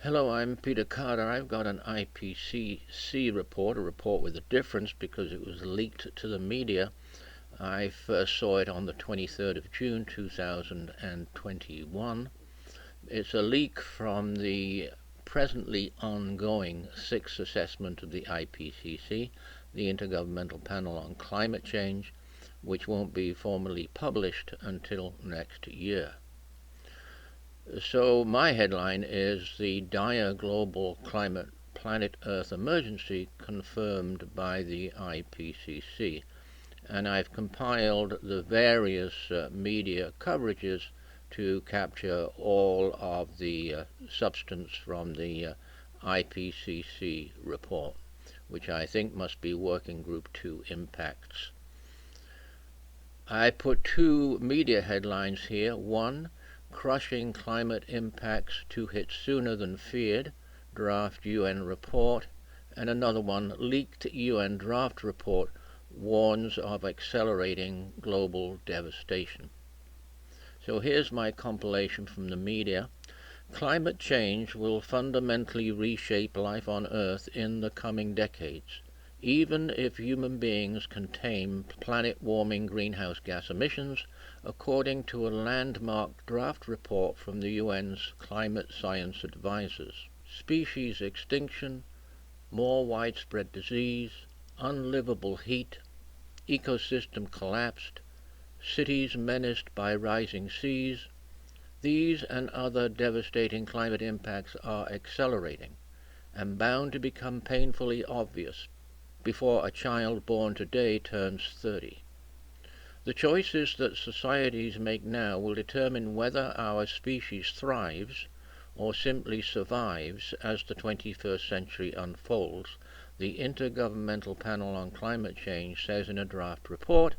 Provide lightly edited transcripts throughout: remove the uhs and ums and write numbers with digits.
Hello, I'm Peter Carter. I've got an IPCC report, a report with a difference because it was leaked to the media. I first saw it on the 23rd of June 2021. It's a leak from the presently ongoing sixth assessment of the IPCC, the Intergovernmental Panel on Climate Change, which won't be formally published until next year. So my headline is the dire global climate planet Earth emergency confirmed by the IPCC. And I've compiled the various media coverages to capture all of the substance from the IPCC report, which I think must be Working Group 2 impacts. I put two media headlines here. One, crushing climate impacts to hit sooner than feared, draft UN report, and another one, leaked UN draft report warns of accelerating global devastation. So here's my compilation from the media. Climate change will fundamentally reshape life on Earth in the coming decades, even if human beings can tame planet-warming greenhouse gas emissions, according to a landmark draft report from the UN's climate science advisors. Species extinction, more widespread disease, unlivable heat, ecosystem collapsed, cities menaced by rising seas. These and other devastating climate impacts are accelerating and bound to become painfully obvious before a child born today turns 30. The choices that societies make now will determine whether our species thrives or simply survives as the 21st century unfolds, the Intergovernmental Panel on Climate Change says in a draft report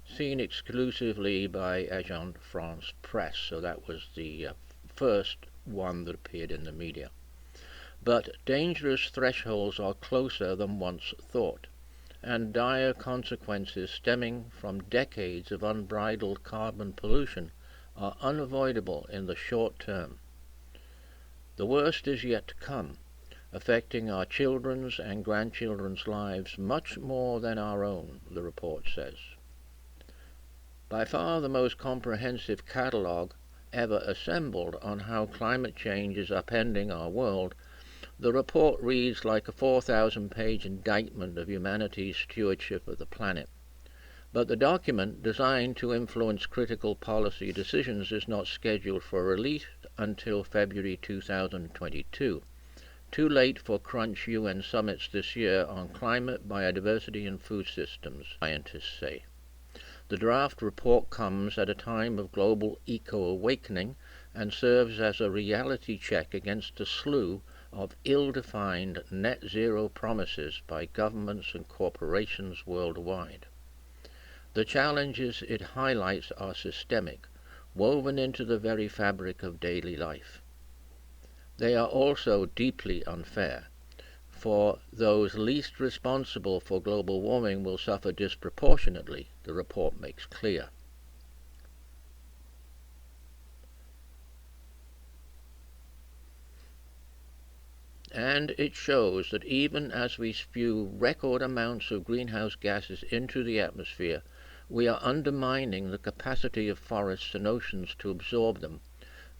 seen exclusively by Agence France Presse. So that was the first one that appeared in the media. But dangerous thresholds are closer than once thought, and dire consequences stemming from decades of unbridled carbon pollution are unavoidable in the short term. The worst is yet to come, affecting our children's and grandchildren's lives much more than our own, the report says. By far the most comprehensive catalogue ever assembled on how climate change is upending our world, the report reads like a 4,000-page indictment of humanity's stewardship of the planet. But the document, designed to influence critical policy decisions, is not scheduled for release until February 2022. Too late for crunch UN summits this year on climate, biodiversity and food systems, scientists say. The draft report comes at a time of global eco-awakening and serves as a reality check against a slew of ill-defined net zero promises by governments and corporations worldwide. The challenges it highlights are systemic, woven into the very fabric of daily life. They are also deeply unfair, for those least responsible for global warming will suffer disproportionately, the report makes clear. And it shows that even as we spew record amounts of greenhouse gases into the atmosphere, we are undermining the capacity of forests and oceans to absorb them,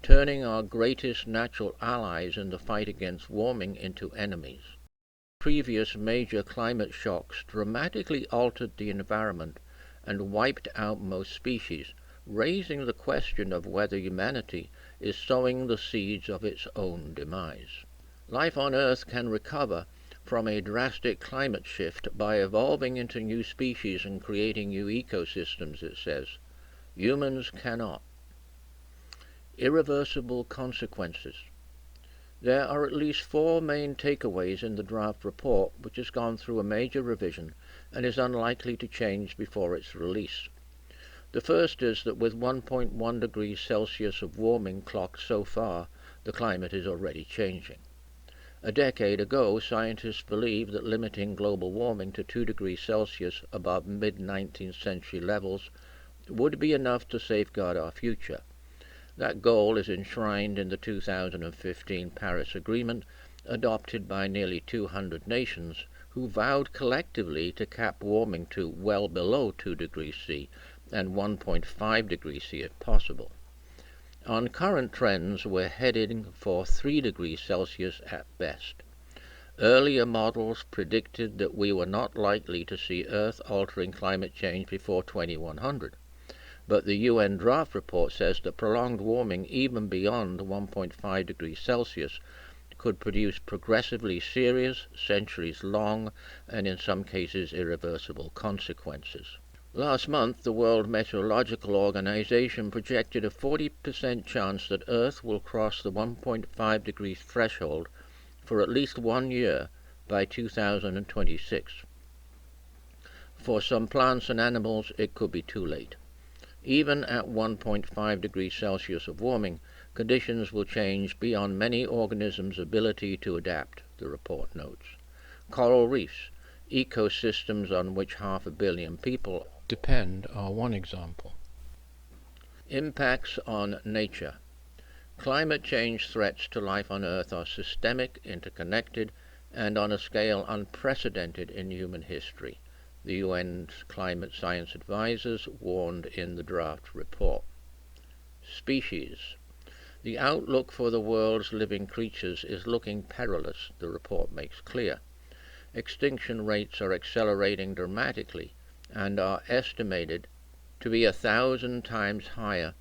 turning our greatest natural allies in the fight against warming into enemies. Previous major climate shocks dramatically altered the environment and wiped out most species, raising the question of whether humanity is sowing the seeds of its own demise. Life on Earth can recover from a drastic climate shift by evolving into new species and creating new ecosystems, it says. Humans cannot. Irreversible consequences. There are at least four main takeaways in the draft report, which has gone through a major revision and is unlikely to change before its release. The first is that with 1.1 degrees Celsius of warming clocked so far, the climate is already changing. A decade ago, scientists believed that limiting global warming to 2 degrees Celsius above mid-19th century levels would be enough to safeguard our future. That goal is enshrined in the 2015 Paris Agreement, adopted by nearly 200 nations, who vowed collectively to cap warming to well below 2 degrees C and 1.5 degrees C if possible. On current trends, we're heading for 3 degrees Celsius at best. Earlier models predicted that we were not likely to see Earth-altering climate change before 2100. But the UN draft report says that prolonged warming even beyond 1.5 degrees Celsius could produce progressively serious, centuries-long, and in some cases irreversible consequences. Last month, the World Meteorological Organization projected a 40% chance that Earth will cross the 1.5 degrees threshold for at least 1 year by 2026. For some plants and animals, it could be too late. Even at 1.5 degrees Celsius of warming, conditions will change beyond many organisms' ability to adapt, the report notes. Coral reefs, ecosystems on which 500 million people depend, are one example. Impacts on nature. Climate change threats to life on Earth are systemic, interconnected, and on a scale unprecedented in human history, the UN's climate science advisors warned in the draft report. Species. The outlook for the world's living creatures is looking perilous, the report makes clear. Extinction rates are accelerating dramatically and are estimated to be 1,000 times higher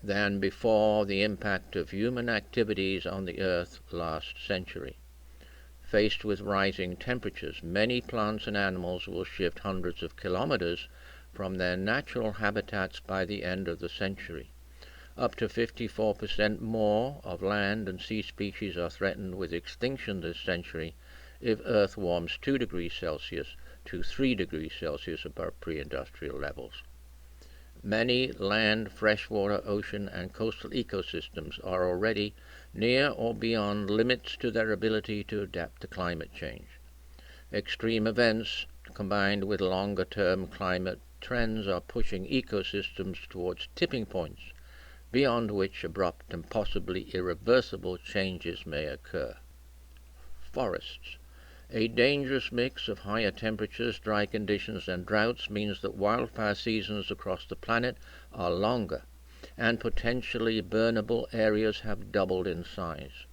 than before the impact of human activities on the Earth last century. Faced with rising temperatures, many plants and animals will shift hundreds of kilometers from their natural habitats by the end of the century. Up to 54% more of land and sea species are threatened with extinction this century if Earth warms 2 degrees Celsius to 3 degrees Celsius above pre-industrial levels. Many land, freshwater, ocean, and coastal ecosystems are already near or beyond limits to their ability to adapt to climate change. Extreme events, combined with longer-term climate trends, are pushing ecosystems towards tipping points, beyond which abrupt and possibly irreversible changes may occur. Forests. A dangerous mix of higher temperatures, dry conditions, and droughts means that wildfire seasons across the planet are longer, and potentially burnable areas have doubled in size.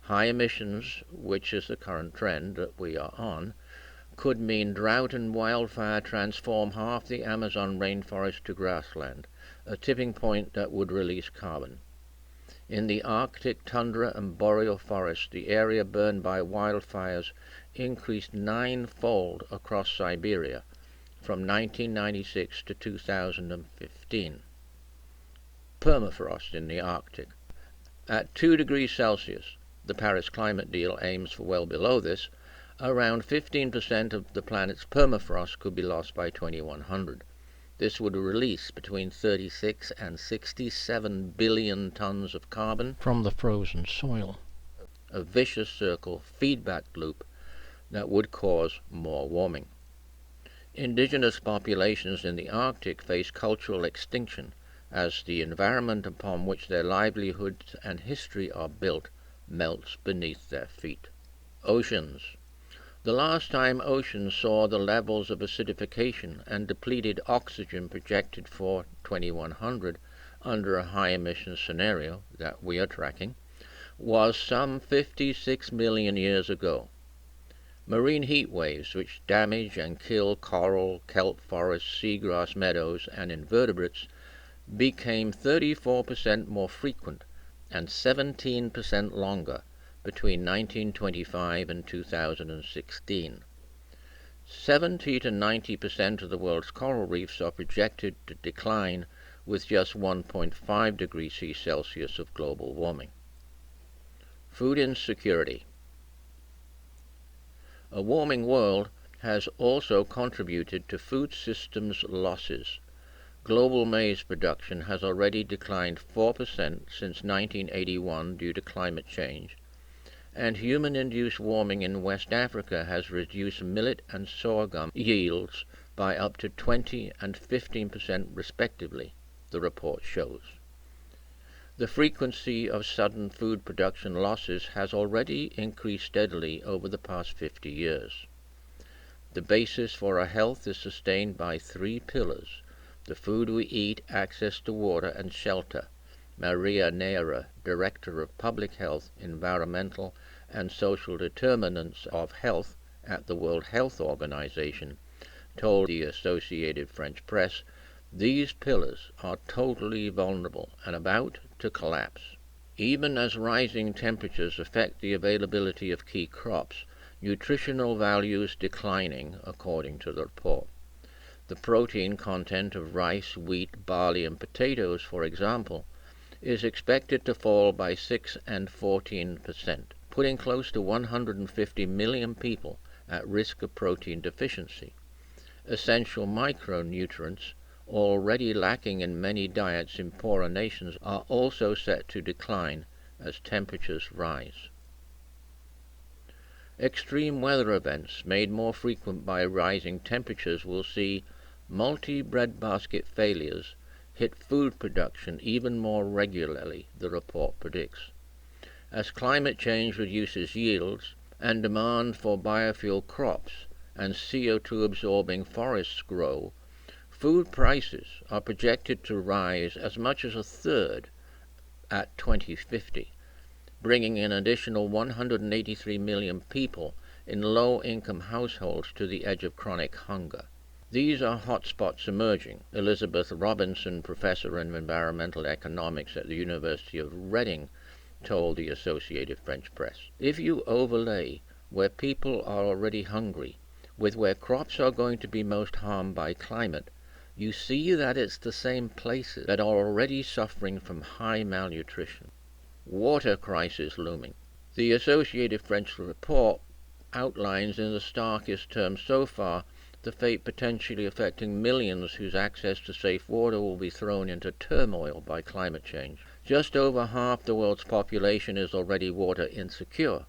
High emissions, which is the current trend that we are on, could mean drought and wildfire transform half the Amazon rainforest to grassland, a tipping point that would release carbon. In the Arctic tundra and boreal forest, the area burned by wildfires increased 9-fold across Siberia from 1996 to 2015. Permafrost in the Arctic. At 2 degrees Celsius, the Paris Climate Deal aims for well below this, around 15% of the planet's permafrost could be lost by 2100. This would release between 36 and 67 billion tons of carbon from the frozen soil, a vicious circle feedback loop that would cause more warming. Indigenous populations in the Arctic face cultural extinction as the environment upon which their livelihoods and history are built melts beneath their feet. Oceans. The last time oceans saw the levels of acidification and depleted oxygen projected for 2100 under a high emission scenario that we are tracking was some 56 million years ago. Marine heat waves, which damage and kill coral, kelp forests, seagrass meadows, and invertebrates, became 34% more frequent and 17% longer between 1925 and 2016. 70 to 90% of the world's coral reefs are projected to decline with just 1.5 degrees Celsius of global warming. Food insecurity. A warming world has also contributed to food systems losses. Global maize production has already declined 4% since 1981 due to climate change, and human-induced warming in West Africa has reduced millet and sorghum yields by up to 20 and 15% respectively, the report shows. The frequency of sudden food production losses has already increased steadily over the past 50 years. The basis for our health is sustained by three pillars: the food we eat, access to water and shelter. Maria Neira, Director of Public Health, Environmental and Social Determinants of Health at the World Health Organization, told the Associated French Press, "These pillars are totally vulnerable and about to collapse." Even as rising temperatures affect the availability of key crops, nutritional values declining, according to the report. The protein content of rice, wheat, barley, and potatoes, for example, is expected to fall by 6 and 14%, putting close to 150 million people at risk of protein deficiency. Essential micronutrients, already lacking in many diets in poorer nations, are also set to decline as temperatures rise. Extreme weather events made more frequent by rising temperatures will see multi-breadbasket failures hit food production even more regularly, the report predicts. As climate change reduces yields and demand for biofuel crops and CO2-absorbing forests grow, food prices are projected to rise as much as a third at 2050, bringing an additional 183 million people in low-income households to the edge of chronic hunger. These are hotspots emerging. Elizabeth Robinson, professor in environmental economics at the University of Reading, told the Associated French Press. If you overlay where people are already hungry with where crops are going to be most harmed by climate, you see that it's the same places that are already suffering from high malnutrition. Water crisis looming. The Associated French report outlines in the starkest terms so far the fate potentially affecting millions whose access to safe water will be thrown into turmoil by climate change. Just over half the world's population is already water insecure,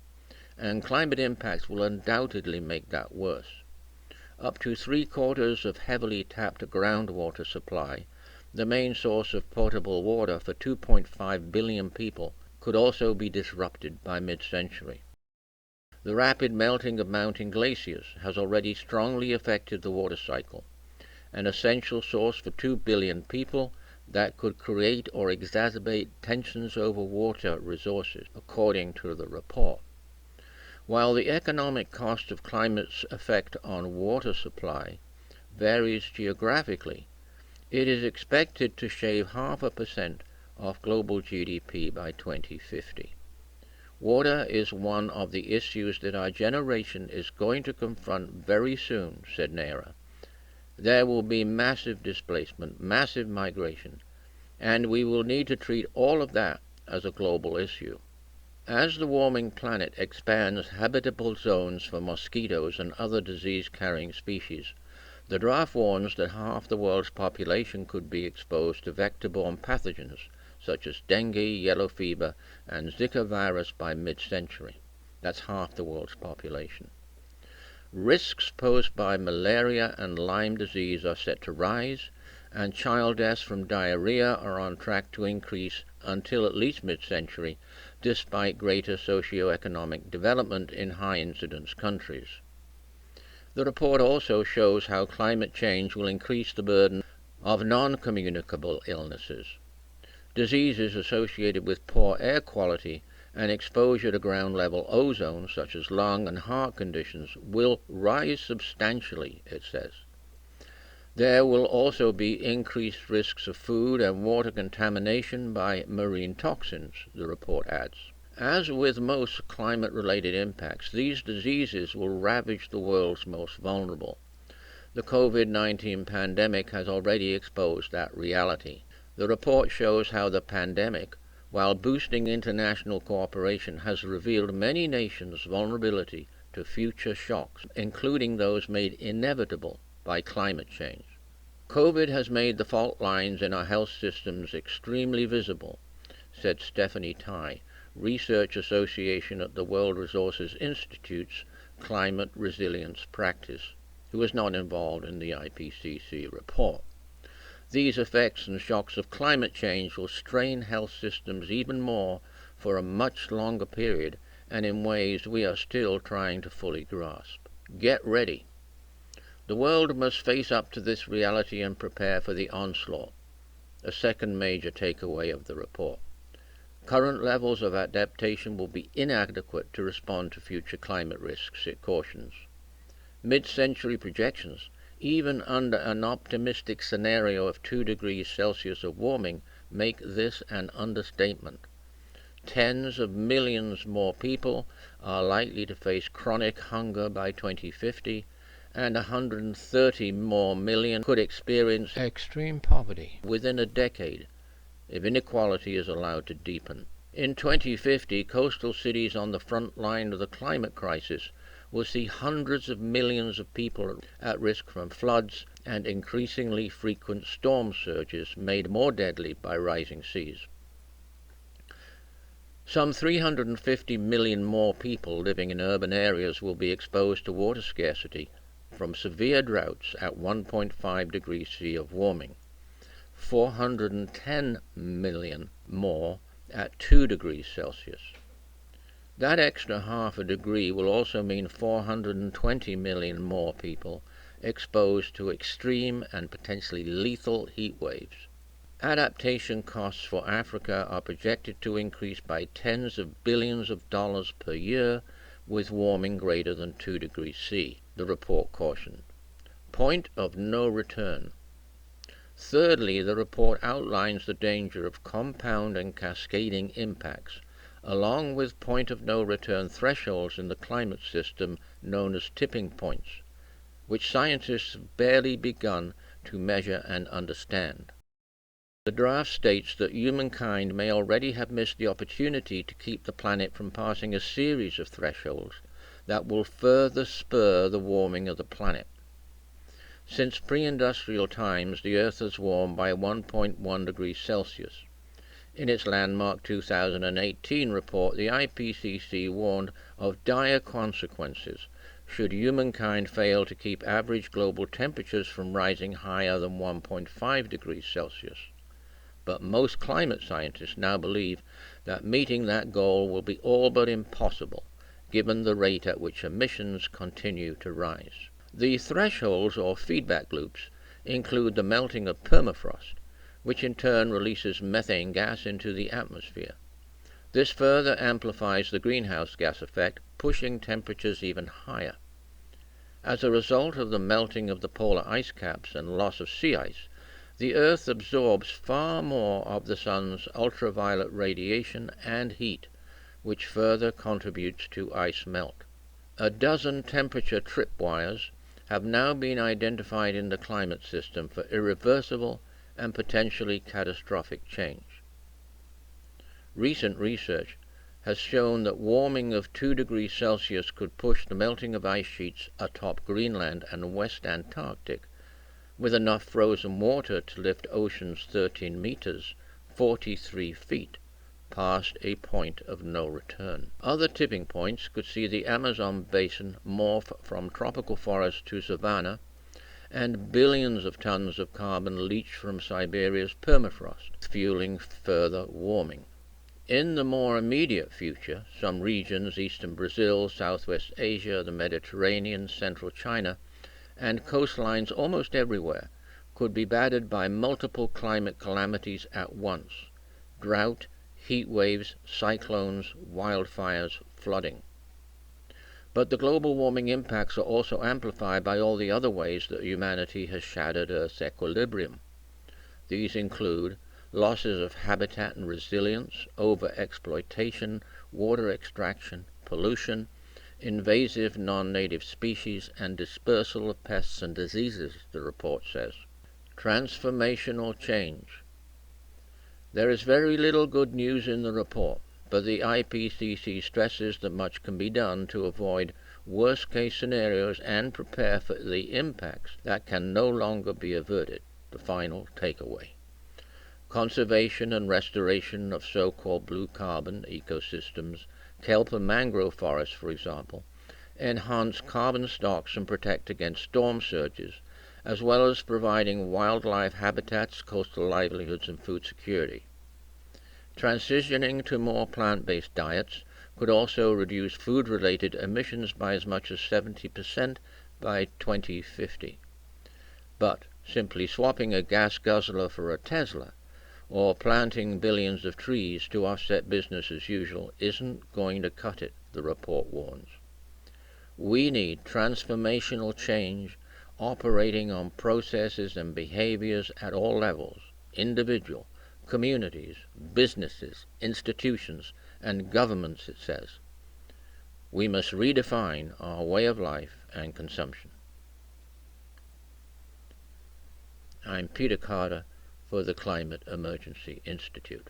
and climate impacts will undoubtedly make that worse. Up to 3/4 of heavily tapped groundwater supply, the main source of potable water for 2.5 billion people, could also be disrupted by mid-century. The rapid melting of mountain glaciers has already strongly affected the water cycle, an essential source for 2 billion people that could create or exacerbate tensions over water resources, according to the report. While the economic cost of climate's effect on water supply varies geographically, it is expected to shave 0.5% off global GDP by 2050. Water is one of the issues that our generation is going to confront very soon, said Neira. There will be massive displacement, massive migration, and we will need to treat all of that as a global issue. As the warming planet expands habitable zones for mosquitoes and other disease-carrying species, the draft warns that half the world's population could be exposed to vector-borne pathogens such as dengue, yellow fever, and Zika virus by mid-century. That's half the world's population. Risks posed by malaria and Lyme disease are set to rise, and child deaths from diarrhea are on track to increase until at least mid-century, despite greater socio-economic development in high-incidence countries. The report also shows how climate change will increase the burden of non-communicable illnesses. Diseases associated with poor air quality and exposure to ground-level ozone, such as lung and heart conditions, will rise substantially, it says. There will also be increased risks of food and water contamination by marine toxins, the report adds. As with most climate-related impacts, these diseases will ravage the world's most vulnerable. The COVID-19 pandemic has already exposed that reality. The report shows how the pandemic, while boosting international cooperation, has revealed many nations' vulnerability to future shocks, including those made inevitable by climate change. COVID has made the fault lines in our health systems extremely visible, said Stephanie Tai, Research Association at the World Resources Institute's Climate Resilience Practice, who was not involved in the IPCC report. These effects and shocks of climate change will strain health systems even more for a much longer period and in ways we are still trying to fully grasp. Get ready. The world must face up to this reality and prepare for the onslaught. A second major takeaway of the report. Current levels of adaptation will be inadequate to respond to future climate risks, it cautions. Mid-century projections, even under an optimistic scenario of 2 degrees Celsius of warming, make this an understatement. Tens of millions more people are likely to face chronic hunger by 2050, and 130 more million could experience extreme poverty within a decade if inequality is allowed to deepen. In 2050, coastal cities on the front line of the climate crisis will see hundreds of millions of people at risk from floods and increasingly frequent storm surges made more deadly by rising seas. Some 350 million more people living in urban areas will be exposed to water scarcity from severe droughts at 1.5 degrees C of warming. 410 million more at 2 degrees Celsius. That extra half a degree will also mean 420 million more people exposed to extreme and potentially lethal heat waves. Adaptation costs for Africa are projected to increase by tens of billions of dollars per year with warming greater than 2 degrees C, the report cautioned. Point of no return. Thirdly, the report outlines the danger of compound and cascading impacts, along with point-of-no-return thresholds in the climate system known as tipping points, which scientists have barely begun to measure and understand. The draft states that humankind may already have missed the opportunity to keep the planet from passing a series of thresholds that will further spur the warming of the planet. Since pre-industrial times, the Earth has warmed by 1.1 degrees Celsius. In its landmark 2018 report, the IPCC warned of dire consequences should humankind fail to keep average global temperatures from rising higher than 1.5 degrees Celsius. But most climate scientists now believe that meeting that goal will be all but impossible, given the rate at which emissions continue to rise. The thresholds or feedback loops include the melting of permafrost, which in turn releases methane gas into the atmosphere. This further amplifies the greenhouse gas effect, pushing temperatures even higher. As a result of the melting of the polar ice caps and loss of sea ice, the Earth absorbs far more of the sun's ultraviolet radiation and heat, which further contributes to ice melt. A dozen temperature tripwires have now been identified in the climate system for irreversible and potentially catastrophic change. Recent research has shown that warming of 2 degrees Celsius could push the melting of ice sheets atop Greenland and West Antarctic, with enough frozen water to lift oceans 13 meters, 43 feet, past a point of no return. Other tipping points could see the Amazon basin morph from tropical forest to savanna, and billions of tons of carbon leached from Siberia's permafrost, fueling further warming. In the more immediate future, some regions, eastern Brazil, southwest Asia, the Mediterranean, central China, and coastlines almost everywhere, could be battered by multiple climate calamities at once: drought, heat waves, cyclones, wildfires, flooding. But the global warming impacts are also amplified by all the other ways that humanity has shattered Earth's equilibrium. These include losses of habitat and resilience, over-exploitation, water extraction, pollution, invasive non-native species, and dispersal of pests and diseases, the report says. Transformational change. There is very little good news in the report, but the IPCC stresses that much can be done to avoid worst-case scenarios and prepare for the impacts that can no longer be averted, the final takeaway. Conservation and restoration of so-called blue carbon ecosystems, kelp and mangrove forests, for example, enhance carbon stocks and protect against storm surges, as well as providing wildlife habitats, coastal livelihoods, and food security. Transitioning to more plant-based diets could also reduce food-related emissions by as much as 70% by 2050. But simply swapping a gas guzzler for a Tesla, or planting billions of trees to offset business as usual, isn't going to cut it, the report warns. We need transformational change operating on processes and behaviors at all levels: individual, communities, businesses, institutions, and governments, it says. We must redefine our way of life and consumption. I'm Peter Carter for the Climate Emergency Institute.